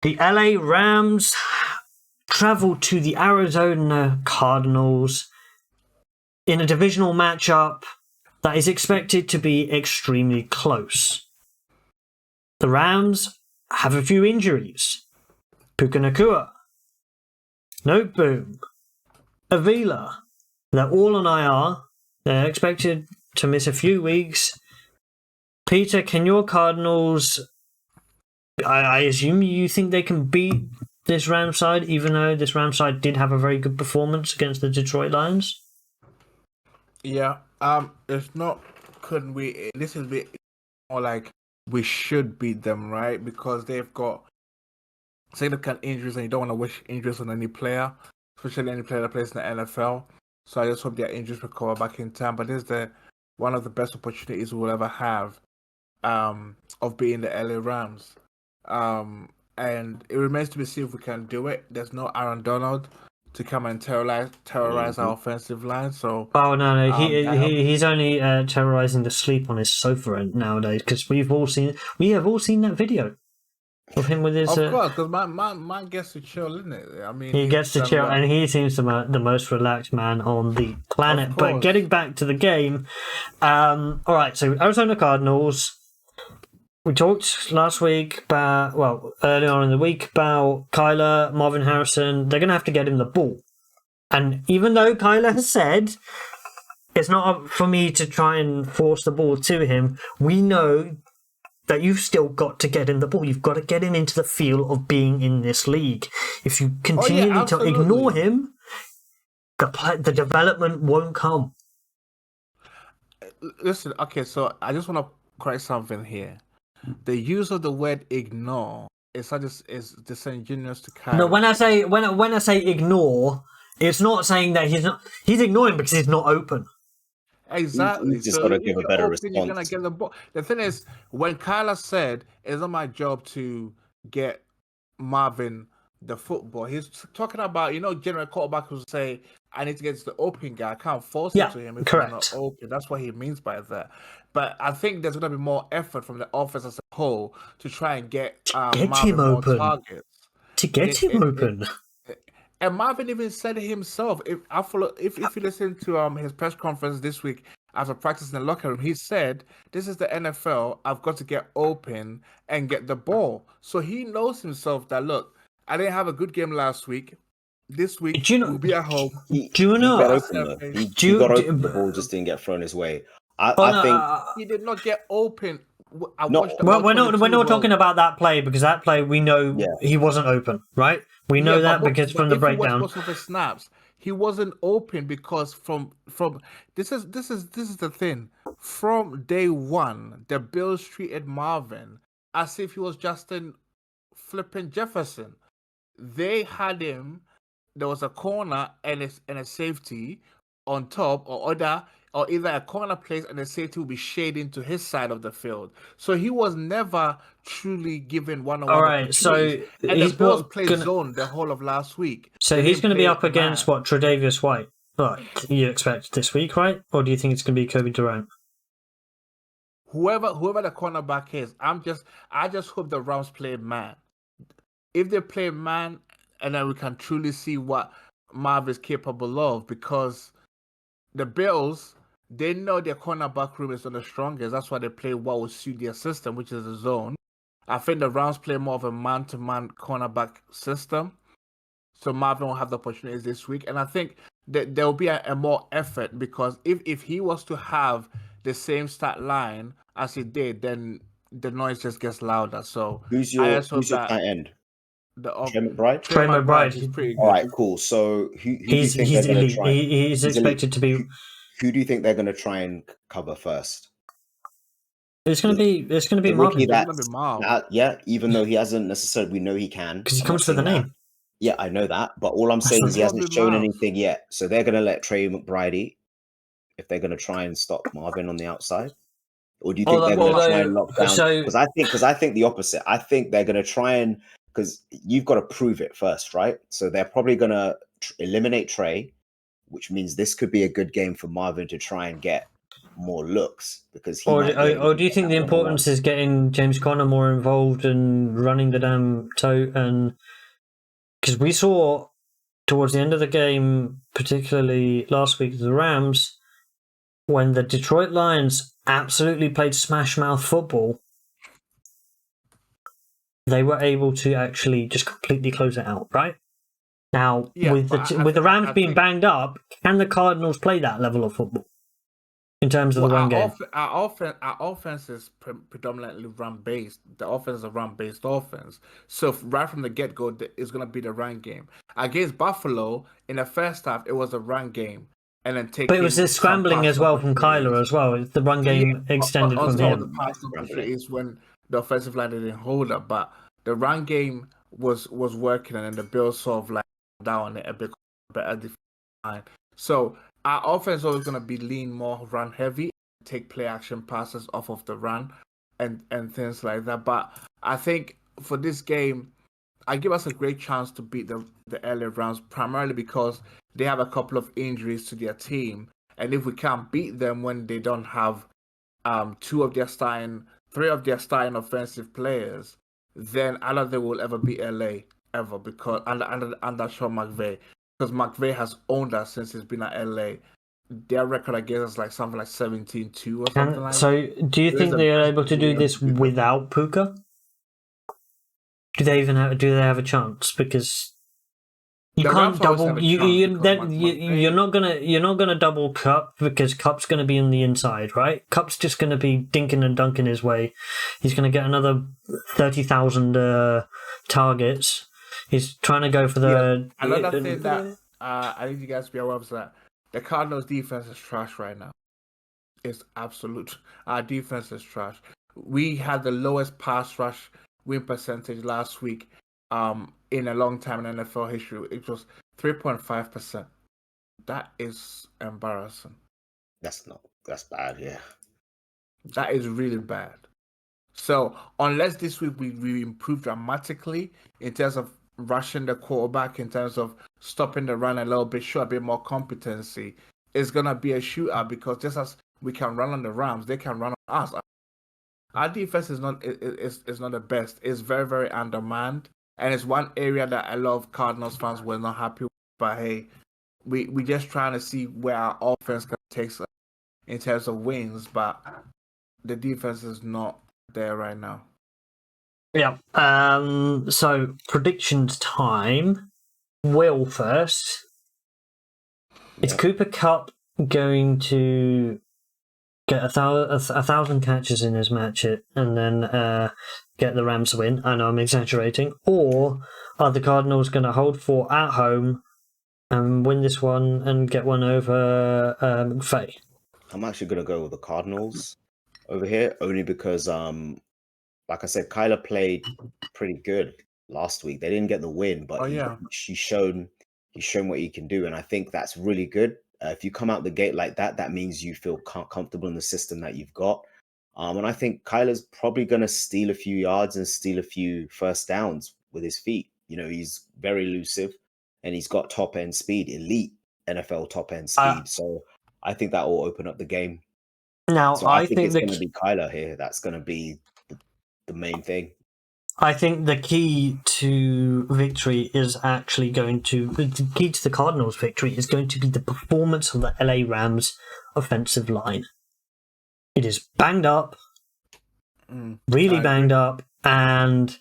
The LA Rams travel to the Arizona Cardinals in a divisional matchup that is expected to be extremely close. The Rams have a few injuries. Puka Nacua, Noteboom, Avila. They're all on IR. They're expected to miss a few weeks. Peter, can your Cardinals... I assume you think they can beat this Rams side, even though this Rams side did have a very good performance against the Detroit Lions? Yeah. If not, couldn't we? This is a bit more like we should beat them, right? Because they've got significant injuries, and you don't want to wish injuries on any player, especially any player that plays in the NFL. So I just hope their injuries recover back in time. But this is one of the best opportunities we'll ever have of beating the LA Rams. And it remains to be seen if we can do it. There's no Aaron Donald to come and terrorize our offensive line. So no, he's only terrorizing the sleep on his sofa nowadays, because we have all seen that video of him with his. Of course, because man gets to chill, isn't it? I mean, he gets to chill, and he seems the most relaxed man on the planet. But getting back to the game, all right. So Arizona Cardinals. We talked last week early on in the week about Kyler, Marvin Harrison. They're going to have to get him the ball. And even though Kyler has said it's not up for me to try and force the ball to him, we know that you've still got to get him the ball. You've got to get him into the feel of being in this league. If you continue to ignore him, the development won't come. Listen, okay, so I just want to correct something here. The use of the word ignore is disingenuous to Kyler. No, when I say ignore, it's not saying that he's ignoring because he's not open. Exactly. You just got to give a better response. You're gonna get the ball. The thing is, when Kyler said it's not my job to get Marvin the football, he's talking about, general quarterbacks will say, I need to get to the open guy. I can't force it to him if he's not open. That's what he means by that. But I think there's going to be more effort from the offense as a whole to try and get him open. Targets. To get him open. And Marvin even said it himself. If you listen to his press conference this week after practice in the locker room, he said, "This is the NFL. I've got to get open and get the ball." So he knows himself that, look, I didn't have a good game last week. This week we'll be at home. He got open. The ball just didn't get thrown his way. I think he did not get open. We're not talking about that play, because that play we know he wasn't open, right? We know that because from the breakdown. He was snaps. He wasn't open because from this is the thing. From day one, the Bills treated Marvin as if he was Justin flipping Jefferson. They had him. There was a corner and a safety on top, or either a corner place and a safety will be shading to his side of the field. So he was never truly given one-on-one. All right, so the Bills played zone the whole of last week. So he's going to be up against Tre'Davious White, like you expect this week, right? Or do you think it's going to be Kobe Durant? Whoever the cornerback is, I just hope the Rams play man. If they play man, and then we can truly see what Marv is capable of, because the Bills, they know their cornerback room is not the strongest. That's why they play what will suit their system, which is the zone. I think the Rams play more of a man-to-man cornerback system. So Marvin will have the opportunities this week. And I think that there will be a more effort, because if he was to have the same stat line as he did, then the noise just gets louder. So who's your tight end? Trey McBride? Trey McBride. He's pretty good. All right, cool. So he's elite. He's expected to be. Who do you think they're going to try and cover first? It's going to be Marvin. Yeah, even though he hasn't necessarily, we know he can, because he comes with a name. Yeah, I know that, but all I'm saying is he hasn't shown anything yet. So they're going to let Trey McBride eat if they're going to try and stop Marvin on the outside. Or do you think they're going to try and lock down? Because I think the opposite. I think they're going to try and, because you've got to prove it first, right? So they're probably going to eliminate Trey, which means this could be a good game for Marvin to try and get more looks because he Or might do you think the importance is getting James Conner more involved and running the damn tote? And because we saw towards the end of the game, particularly last week, the Rams, when the Detroit Lions absolutely played smash mouth football, they were able to actually just completely close it out, right? Now, with the Rams being banged up, can the Cardinals play that level of football in terms of the run game? Our offense is predominantly run-based. The offense is a run-based offense. So right from the get-go, it's going to be the run game. Against Buffalo, in the first half, it was a run game. And then but it was this scrambling as well from Kyler as well. The run game extended from him. The pass is when the offensive line didn't hold up, but the run game was working, and then the Bills sort of like down it a bit better defensive line. So our offense is always going to be lean more run heavy, take play action passes off of the run, and things like that. But I think for this game, I give us a great chance to beat the LA Rams, primarily because they have a couple of injuries to their team, and if we can't beat them when they don't have three of their starting offensive players, then I don't think we'll ever beat LA ever because under Sean McVay, because McVay has owned us since he's been at LA. Their record against us like something like 17-2 or something like that. So do you think they are able to do this without Puka? Do they have a chance? Because you can't double. You're not gonna double Cup because Cup's gonna be on the inside, right? Cup's just gonna be dinking and dunking his way. He's gonna get another 30,000 targets. He's trying to go for the. Another thing that I need you guys to be aware of is that the Cardinals' defense is trash right now. It's absolute. Our defense is trash. We had the lowest pass rush win percentage last week in a long time in NFL history. It was 3.5%. That is embarrassing. That's bad, yeah. That is really bad. So unless this week we improve dramatically in terms of rushing the quarterback, in terms of stopping the run a little bit, show a bit more competency, it's going to be a shootout because just as we can run on the Rams, they can run on us. Our defense is not the best. It's very, very undermanned. And it's one area that a lot of Cardinals fans were not happy with. But hey, we just trying to see where our offense can take us in terms of wins. But the defense is not there right now. Yeah. So predictions time. Will first. Is Cooper Kupp going to get a thousand catches in his match and then get the Rams win? I know I'm exaggerating. Or are the Cardinals going to hold fort at home and win this one and get one over McVay? I'm actually going to go with the Cardinals over here, only because, like I said, Kyler played pretty good last week. They didn't get the win, but he's shown what he can do, and I think that's really good. If you come out the gate like that, that means you feel comfortable in the system that you've got. And I think Kyler's probably going to steal a few yards and steal a few first downs with his feet. You know, he's very elusive and he's got top end speed, elite NFL top end speed. So I think that will open up the game. Now, so I think it's going to be Kyler here. That's going to be the main thing. I think the key to victory is actually the key to the Cardinals' victory is going to be the performance of the LA Rams offensive line. It is banged up, really banged up, and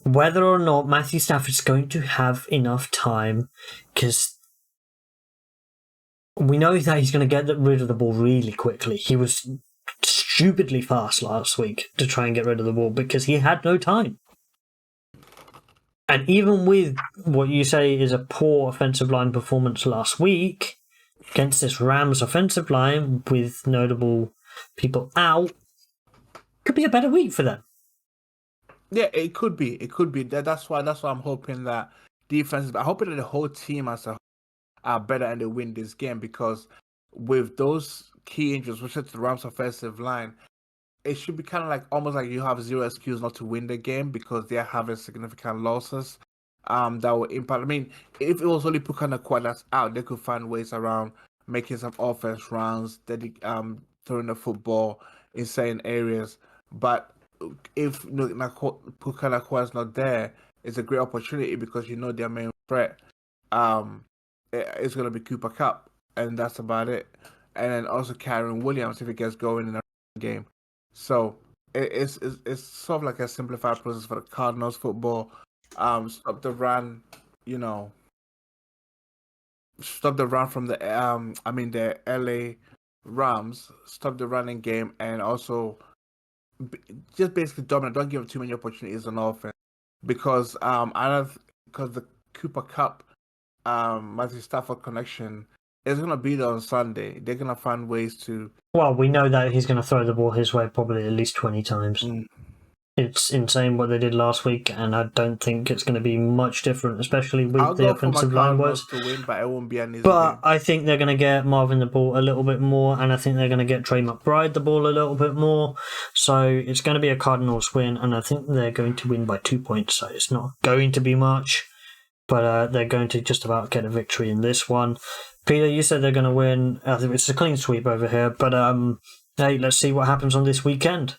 whether or not Matthew Stafford's going to have enough time, because we know that he's going to get rid of the ball really quickly. He was stupidly fast last week to try and get rid of the ball because he had no time. And even with what you say is a poor offensive line performance last week against this Rams offensive line with notable people out, could be a better week for them. Yeah, it could be. It could be. That's why I'm hoping that defense. I'm hoping that the whole team as a whole are better and they win this game, because with those key injuries, which is the Rams offensive line, it should be kind of like almost like you have zero excuse not to win the game because they're having significant losses that will impact. I mean, if it was only Puka Nacua that's out, they could find ways around making some offense runs, throwing the football in certain areas. But if Puka Nacua is not there, it's a great opportunity because their main threat is going to be Cooper Kupp, and that's about it. And then also Kyron Williams if he gets going in a game. So it's sort of like a simplified process for the Cardinals football. Stop the run, stop the run from the the LA Rams. Stop the running game and also just basically dominate. Don't give them too many opportunities on offense because the Cooper Kupp Matthew Stafford connection is gonna be there on Sunday. They're gonna find ways to. Well, we know that he's going to throw the ball his way probably at least 20 times. It's insane what they did last week, and I don't think it's going to be much different, especially with the offensive line woes. To win, but it won't be an easy But game. I think they're going to get Marvin the ball a little bit more, and I think they're going to get Trey McBride the ball a little bit more. So it's going to be a Cardinals win, and I think they're going to win by 2 points. So it's not going to be much, but they're going to just about get a victory in this one. Peter, you said they're going to win. I think it's a clean sweep over here, but hey, let's see what happens on this weekend.